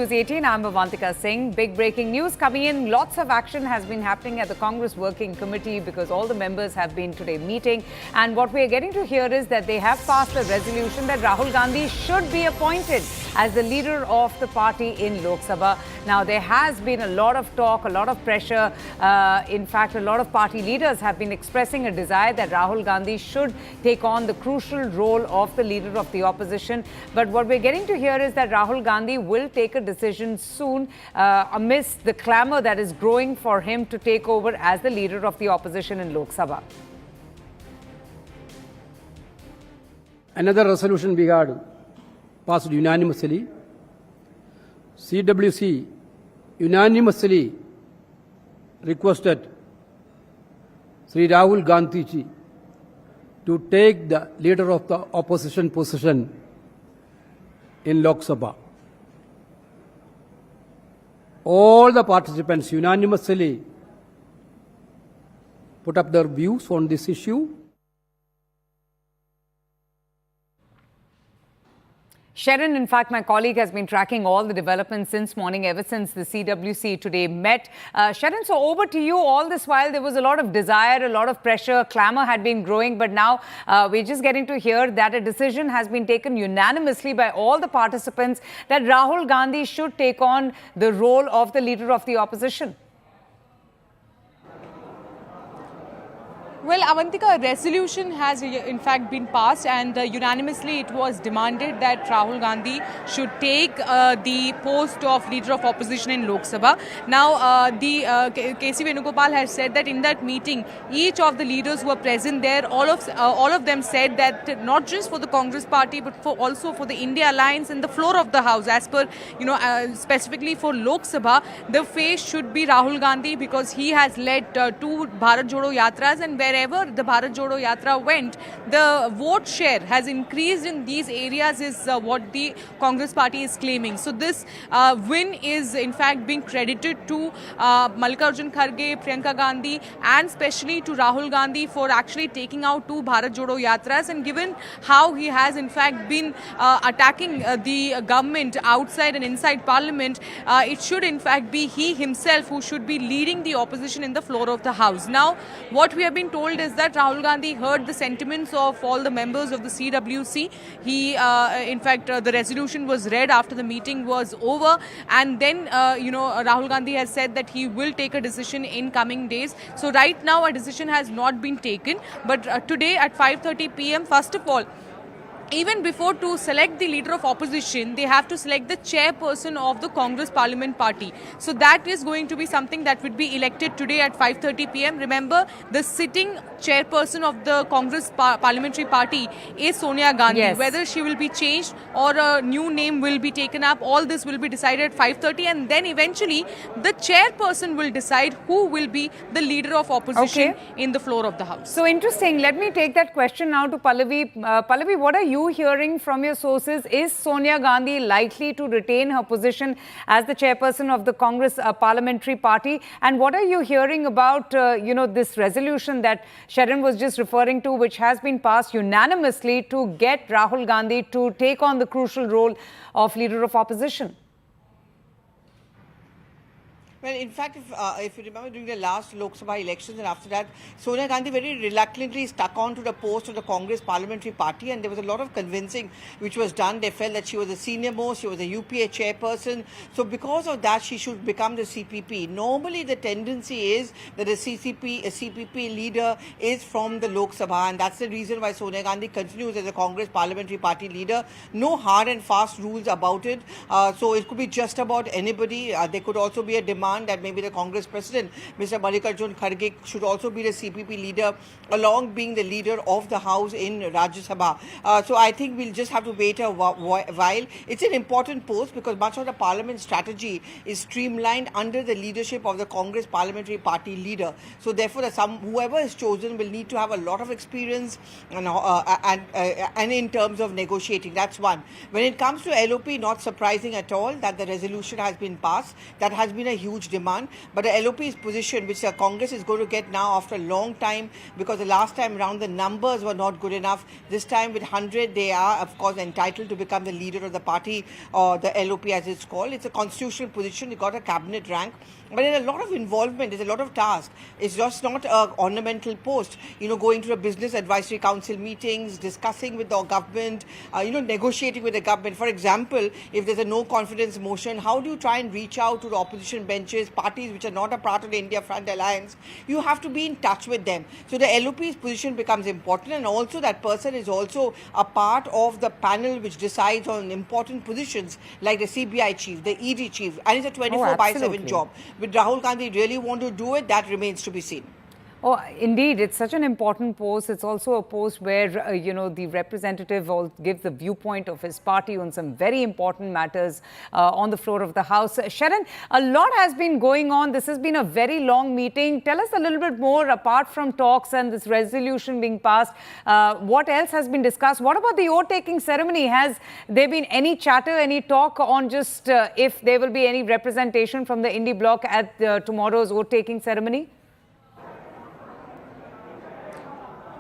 News 18. I'm Avantika Singh. Big breaking news coming in. Lots of action has been happening at the Congress Working Committee because all the members have been today meeting. And what we are getting to hear is that they have passed a resolution that Rahul Gandhi should be appointed as the leader of the party in Lok Sabha. Now, there has been a lot of talk, a lot of pressure. In fact, a lot of party leaders have been expressing a desire that Rahul Gandhi should take on the crucial role of the leader of the opposition. But what we're getting to hear is that Rahul Gandhi will take a decision soon amidst the clamour that is growing for him to take over as the leader of the opposition in Lok Sabha. Another resolution we had passed unanimously. CWC unanimously requested Sri Rahul Gandhi ji to take the leader of the opposition position in Lok Sabha. All the participants unanimously put up their views on this issue. Sharon, in fact, my colleague has been tracking all the developments since morning, ever since the CWC today met. Sharon, so over to you. All this while, there was a lot of desire, a lot of pressure, clamour had been growing, but now we're just getting to hear that a decision has been taken unanimously by all the participants that Rahul Gandhi should take on the role of the leader of the opposition. Well, Avantika, a resolution has in fact been passed, and unanimously it was demanded that Rahul Gandhi should take the post of leader of opposition in Lok Sabha. Now, the K.C. Venugopal has said that in that meeting, each of the leaders who were present there, all of them said that not just for the Congress party, but also for the India Alliance in the floor of the House, as per, specifically for Lok Sabha, the face should be Rahul Gandhi, because he has led two Bharat Jodo Yatras, and wherever the Bharat Jodo Yatra went, the vote share has increased in these areas is what the Congress party is claiming. So this win is in fact being credited to Mallikarjun Kharge, Priyanka Gandhi, and especially to Rahul Gandhi for actually taking out two Bharat Jodo Yatras. And given how he has in fact been attacking the government outside and inside Parliament, it should in fact be he himself who should be leading the opposition in the floor of the House. Now, what we have been told is that Rahul Gandhi heard the sentiments of all the members of the CWC. He, in fact, the resolution was read after the meeting was over, and then, Rahul Gandhi has said that he will take a decision in coming days. So right now, a decision has not been taken, but today at 5:30 p.m., first of all, even before to select the leader of opposition, they have to select the chairperson of the Congress Parliament Party. So that is going to be something that would be elected today at 5:30 p.m. Remember, the sitting chairperson of the Congress Parliamentary Party is Sonia Gandhi. Yes. Whether she will be changed or a new name will be taken up, all this will be decided at 5:30, and then eventually the chairperson will decide who will be the leader of opposition in the floor of the House. So interesting. Let me take that question now to Pallavi. Pallavi, what are you hearing from your sources? Is Sonia Gandhi likely to retain her position as the chairperson of the Congress Parliamentary Party? And what are you hearing about, this resolution that Sharon was just referring to, which has been passed unanimously to get Rahul Gandhi to take on the crucial role of leader of opposition? Well, in fact, if you remember during the last Lok Sabha elections and after that, Sonia Gandhi very reluctantly stuck on to the post of the Congress Parliamentary Party, and there was a lot of convincing which was done. They felt that she was the senior most, she was a UPA chairperson. So because of that, she should become the CPP. Normally, the tendency is that a CPP leader is from the Lok Sabha, and that's the reason why Sonia Gandhi continues as a Congress Parliamentary Party leader. No hard and fast rules about it. So it could be just about anybody. There could also be a demand that maybe the Congress president, Mr. Mallikarjun Kharge, should also be the CPP leader, along being the leader of the House in Rajya Sabha. So I think we'll just have to wait a while. It's an important post because much of the parliament strategy is streamlined under the leadership of the Congress Parliamentary Party leader. So therefore, whoever is chosen will need to have a lot of experience and in terms of negotiating. That's one. When it comes to LOP, not surprising at all that the resolution has been passed. That has been a huge huge demand. But the LOP's position, which the Congress is going to get now after a long time, because the last time around the numbers were not good enough. This time with 100, they are, of course, entitled to become the leader of the party, or the LOP as it's called. It's a constitutional position. It got a cabinet rank. But there's a lot of involvement, there's a lot of tasks. It's just not an ornamental post. Going to the business advisory council meetings, discussing with the government, negotiating with the government. For example, if there's a no confidence motion, how do you try and reach out to the opposition benches, parties which are not a part of the India Front Alliance? You have to be in touch with them. So the LOP's position becomes important, and also that person is also a part of the panel which decides on important positions like the CBI chief, the ED chief, and it's a 24/7 job. Would Rahul Gandhi really want to do it? That remains to be seen. Oh, indeed, it's such an important post. It's also a post where, the representative gives the viewpoint of his party on some very important matters on the floor of the House. Sharon, a lot has been going on. This has been a very long meeting. Tell us a little bit more, apart from talks and this resolution being passed, what else has been discussed? What about the oath-taking ceremony? Has there been any chatter, any talk on just if there will be any representation from the Indie Bloc at tomorrow's oath-taking ceremony?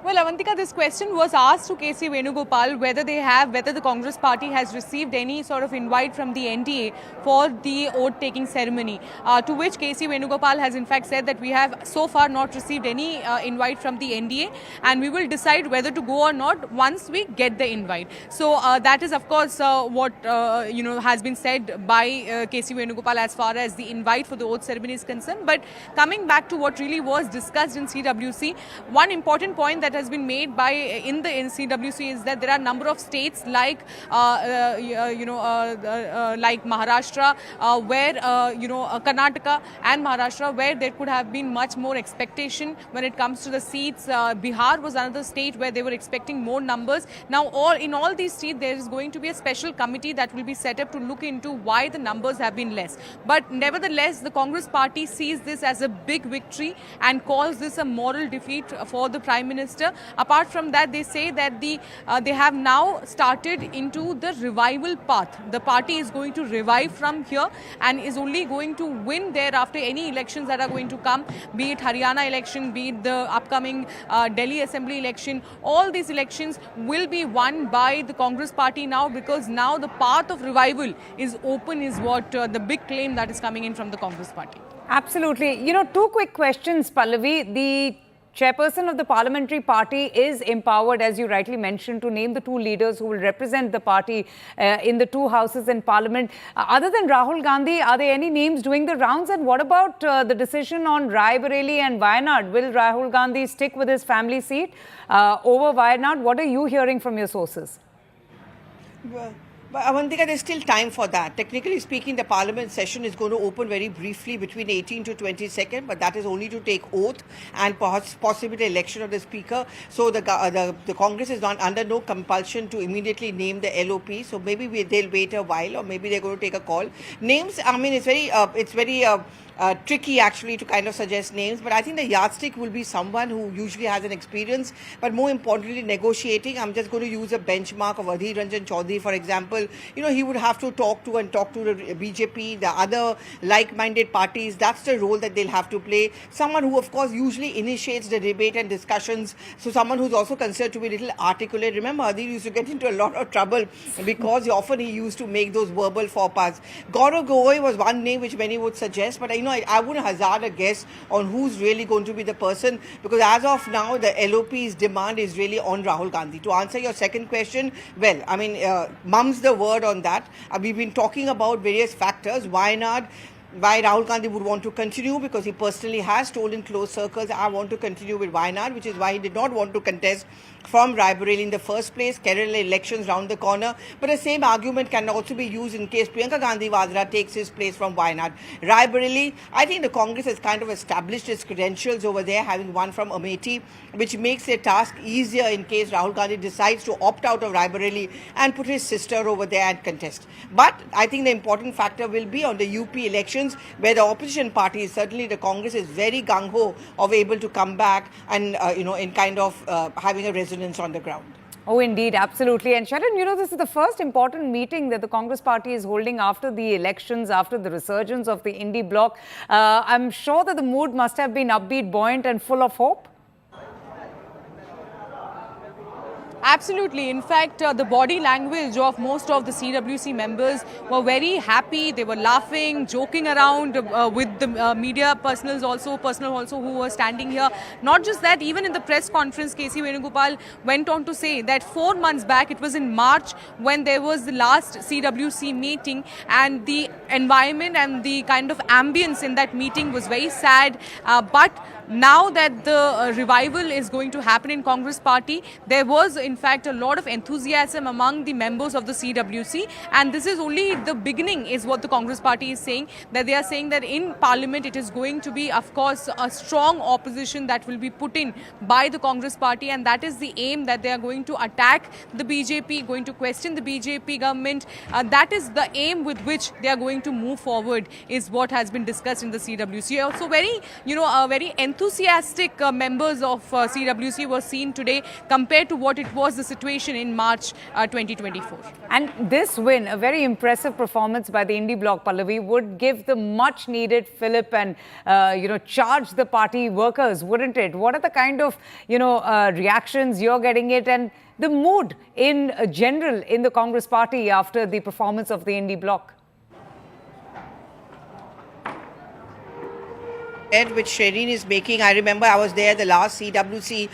Well, Avantika, this question was asked to KC Venugopal whether the Congress party has received any sort of invite from the NDA for the oath-taking ceremony. To which KC Venugopal has in fact said that we have so far not received any invite from the NDA, and we will decide whether to go or not once we get the invite. So that is, of course, what has been said by KC Venugopal as far as the invite for the oath ceremony is concerned. But coming back to what really was discussed in CWC, one important point that has been made in the CWC is that there are a number of states like Maharashtra, where Karnataka and Maharashtra, where there could have been much more expectation when it comes to the seats. Bihar was another state where they were expecting more numbers. Now, in all these states, there is going to be a special committee that will be set up to look into why the numbers have been less. But nevertheless, the Congress party sees this as a big victory and calls this a moral defeat for the Prime Minister. Apart from that, they say that they have now started into the revival path. The party is going to revive from here and is only going to win thereafter any elections that are going to come, be it Haryana election, be it the upcoming Delhi Assembly election. All these elections will be won by the Congress party now, because now the path of revival is open, is what the big claim that is coming in from the Congress party. Absolutely. Two quick questions, Pallavi. The chairperson of the parliamentary party is empowered, as you rightly mentioned, to name the two leaders who will represent the party in the two houses in parliament. Other than Rahul Gandhi, are there any names doing the rounds? And what about the decision on Rai Bareli and Wayanad? Will Rahul Gandhi stick with his family seat over Wayanad? What are you hearing from your sources? Well, but Avantika, there's still time for that. Technically speaking, the parliament session is going to open very briefly between 18 to 22nd, but that is only to take oath and possibly the election of the speaker. So the Congress is not under no compulsion to immediately name the LOP. So maybe they'll wait a while, or maybe they're going to take a call. Names, I mean, it's very tricky actually to kind of suggest names, but I think the yardstick will be someone who usually has an experience, but more importantly negotiating. I'm just going to use a benchmark of Adhir Ranjan Chaudhary, for example. He would have to talk to the BJP, the other like-minded parties. That's the role that they'll have to play. Someone who, of course, usually initiates the debate and discussions. So someone who's also considered to be a little articulate. Remember, Adhir used to get into a lot of trouble because often he used to make those verbal faux pas. Gaurav Gogoi was one name which many would suggest, but I wouldn't hazard a guess on who's really going to be the person, because as of now, the LOP's demand is really on Rahul Gandhi. To answer your second question, well, I mean, mum's the word on that. We've been talking about various factors. Wayanad, why Rahul Gandhi would want to continue, because he personally has told in close circles, I want to continue with Wayanad, which is why he did not want to contest from Rai Bareli in the first place. Kerala elections round the corner, but the same argument can also be used in case Priyanka Gandhi Vadra takes his place from Wayanad. Rai Bareli, I think the Congress has kind of established its credentials over there, having won from Amethi, which makes their task easier in case Rahul Gandhi decides to opt out of Rai Bareli and put his sister over there and contest. But I think the important factor will be on the UP elections, where the opposition party, certainly the Congress, is very gung-ho of able to come back and, in kind of having a resonance on the ground. Oh, indeed, absolutely. And Sharon, this is the first important meeting that the Congress party is holding after the elections, after the resurgence of the Indy bloc. I'm sure that the mood must have been upbeat, buoyant and full of hope. Absolutely. In fact, the body language of most of the CWC members were very happy. They were laughing, joking around with the media personnel also who were standing here. Not just that, even in the press conference, KC Venugopal went on to say that 4 months back, it was in March when there was the last CWC meeting, and the environment and the kind of ambience in that meeting was very sad. But now that the revival is going to happen in Congress party, there was in fact a lot of enthusiasm among the members of the CWC, and this is only the beginning is what the Congress party is saying, that they are saying that in parliament it is going to be of course a strong opposition that will be put in by the Congress party, and that is the aim, that they are going to attack the BJP, going to question the BJP government. That is the aim with which they are going to move forward, is what has been discussed in the CWC. Also very very enthusiastic members of CWC were seen today compared to what it was the situation in March 2024. And this win, a very impressive performance by the Indy bloc, Pallavi, would give the much needed fillip and charge the party workers, wouldn't it? What are the kind of reactions you're getting it, and the mood in general in the Congress party after the performance of the Indy bloc? Which Shireen is making. I remember I was there the last CWC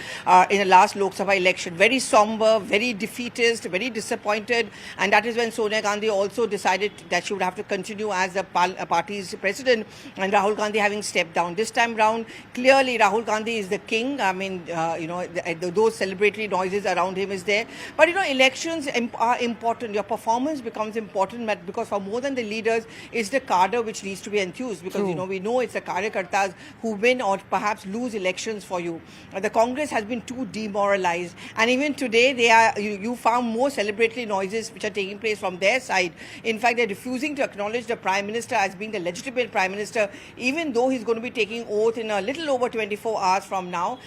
in the last Lok Sabha election. Very somber, very defeatist, very disappointed, and that is when Sonia Gandhi also decided that she would have to continue as the party's president, and Rahul Gandhi having stepped down. This time round, clearly Rahul Gandhi is the king. I mean, those celebratory noises around him is there. But elections are important. Your performance becomes important, because for more than the leaders, it's the cadre which needs to be enthused, because we know it's the karyakartas who win or perhaps lose elections for you. The Congress has been too demoralized, and even today they are. You found more celebratory noises which are taking place from their side. In fact, they're refusing to acknowledge the Prime Minister as being the legitimate Prime Minister, even though he's going to be taking oath in a little over 24 hours from now.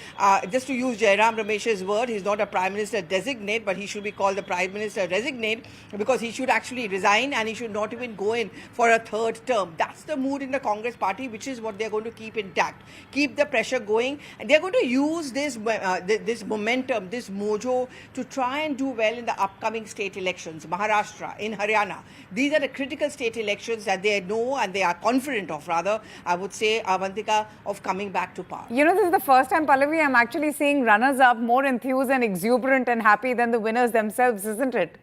Just to use Jairam Ramesh's word, he's not a Prime Minister designate, but he should be called the Prime Minister designate, because he should actually resign and he should not even go in for a third term. That's the mood in the Congress party, which is what they're going to keep intact, keep the pressure going, and they're going to use this momentum, this mojo, to try and do well in the upcoming state elections. Maharashtra, in Haryana, these are the critical state elections that they know and they are confident of, rather, I would say, Avantika, of coming back to power. This is the first time, Pallavi, I'm actually seeing runners-up more enthused and exuberant and happy than the winners themselves, isn't it?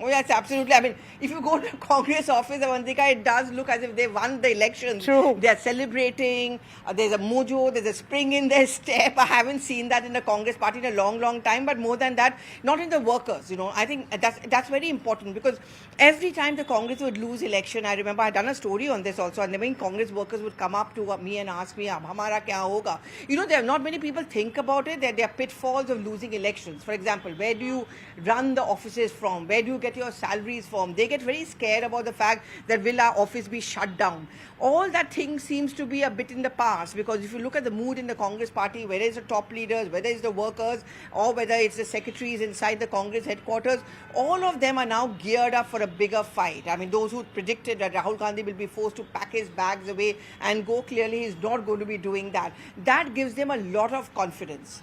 Oh, yes, absolutely. I mean, if you go to Congress office, Avantika, it does look as if they won the elections. True. They are celebrating. There's a mojo. There's a spring in their step. I haven't seen that in the Congress party in a long, long time. But more than that, not in the workers. I think that's very important, because every time the Congress would lose election, I remember I'd done a story on this also, and the main Congress workers would come up to me and ask me, "Ab hamara kya hoga?" There are not many people think about it. There are pitfalls of losing elections. For example, where do you run the offices from? Where do you get your salaries from? They get very scared about the fact that will our office be shut down. All that thing seems to be a bit in the past, because if you look at the mood in the Congress party, whether it's the top leaders, whether it's the workers, or whether it's the secretaries inside the Congress headquarters, all of them are now geared up for a bigger fight. I mean, those who predicted that Rahul Gandhi will be forced to pack his bags away and go, clearly he's not going to be doing that. That gives them a lot of confidence.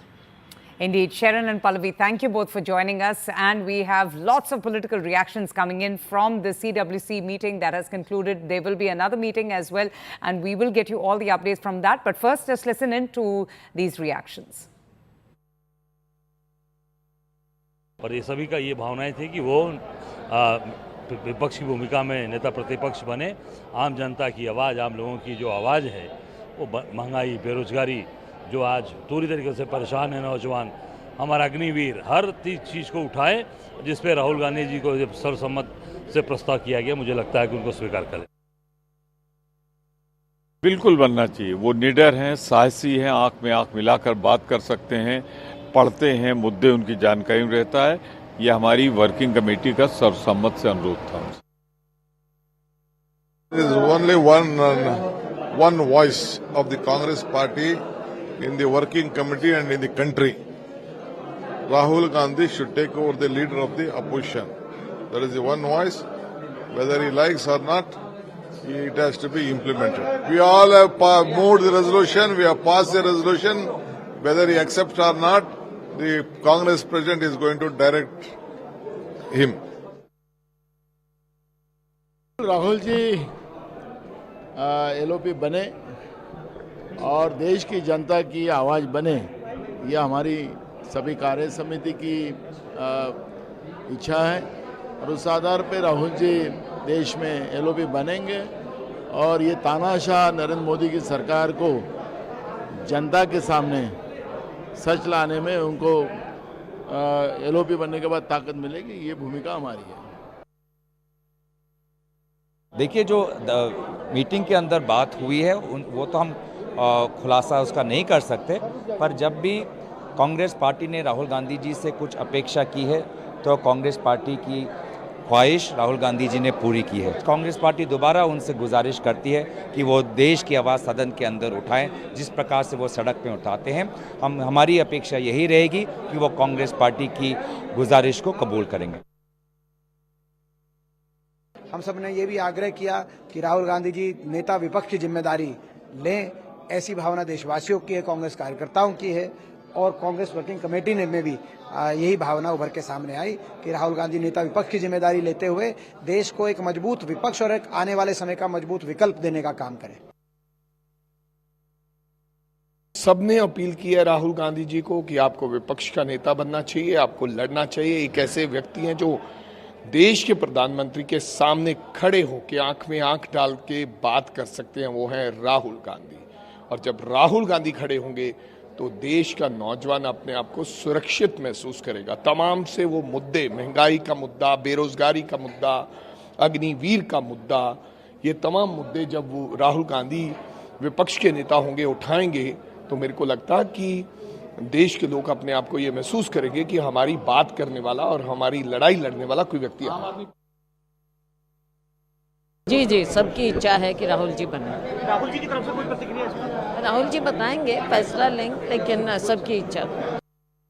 Indeed. Sharon and Pallavi, thank you both for joining us. And we have lots of political reactions coming in from the CWC meeting that has concluded. There will be another meeting as well, and we will get you all the updates from that. But first, just listen in to these reactions. और ये सभी का ये भावनाएं थी कि वो विपक्ष की भूमिका में नेता प्रतिपक्ष बने, आम जनता की आवाज़, आम लोगों की जो आवाज़ है, वो महंगाई, बेरोजगारी, जो आज पूरी तरीके से परेशान है नौजवान, हमारा अग्निवीर, हर चीज़ को उठाए, जिस पे राहुल गांधी जी को जब सर्वसम्मत से प्रस्ताव किया गया, मुझे लगता है कि उनको स्वीकार करें। बिल्कुल बनना चाहिए। वो निडर हैं, साहसी हैं, आंख में आंख मिलाकर बात कर सकते हैं, पढ़ते हैं, मुद्दे उनकी जानकारी में रहता है। ये हमारी वर्किंग कमेटी का सर्वसम्मत से अनुरोध था। There is only one voice of the Congress party, in the working committee and in the country. Rahul Gandhi should take over the leader of the opposition. That is the one voice. Whether he likes or not, it has to be implemented. We all have moved the resolution. We have passed the resolution. Whether he accepts or not, the Congress president is going to direct him. Rahul ji LOP बने और देश की जनता की आवाज़ बने, यह हमारी सभी कार्य समिति की इच्छा है और उस आधार पर राहुल जी देश में एलओपी बनेंगे और ये तानाशाह नरेंद्र मोदी की सरकार को जनता के सामने सच लाने में उनको एलओपी बनने के बाद ताकत मिलेगी। ये भूमिका हमारी है। देखिए, जो मीटिंग के अंदर बात हुई है वो तो हम खुलासा उसका नहीं कर सकते, पर जब भी कांग्रेस पार्टी ने राहुल गांधी जी से कुछ अपेक्षा की है तो कांग्रेस पार्टी की ख्वाहिश राहुल गांधी जी ने पूरी की है। कांग्रेस पार्टी दोबारा उनसे गुजारिश करती है कि वो देश की आवाज़ सदन के अंदर उठाएं, जिस प्रकार से वो सड़क पे उठाते हैं। हमारी अपेक्षा यही रहेगी कि वो कांग्रेस पार्टी की गुजारिश को कबूल करेंगे। हम सब ने ये भी आग्रह किया कि राहुल गांधी जी नेता विपक्ष की जिम्मेदारी लें, ऐसी भावना देशवासियों की है, कांग्रेस कार्यकर्ताओं की है और कांग्रेस वर्किंग कमेटी में भी यही भावना उभर के सामने आई कि राहुल गांधी नेता विपक्ष की जिम्मेदारी लेते हुए देश को एक मजबूत विपक्ष और एक आने वाले समय का मजबूत विकल्प देने का काम करें। सबने अपील की है राहुल गांधी जी को कि आपको विपक्ष का नेता बनना चाहिए, आपको लड़ना चाहिए। एक ऐसे व्यक्ति हैं जो देश के प्रधानमंत्री के सामने खड़े होकर आंख में आंख डाल के बात कर सकते हैं, वो हैं राहुल गांधी। और जब राहुल गांधी खड़े होंगे तो देश का नौजवान अपने आप को सुरक्षित महसूस करेगा। तमाम से वो मुद्दे, महंगाई का मुद्दा, बेरोजगारी का मुद्दा, अग्निवीर का मुद्दा, ये तमाम मुद्दे जब वो राहुल गांधी विपक्ष के नेता होंगे, उठाएंगे, तो मेरे को लगता है कि देश के लोग अपने आप को ये महसूस करेंगे कि हमारी बात करने वाला और हमारी लड़ाई लड़ने वाला कोई व्यक्ति है। जी जी, सबकी इच्छा है कि राहुल जी बने। राहुल जी की तरफ से कोई प्रतिक्रिया? राहुल जी बताएंगे, फैसला लेंगे, लेकिन सबकी इच्छा।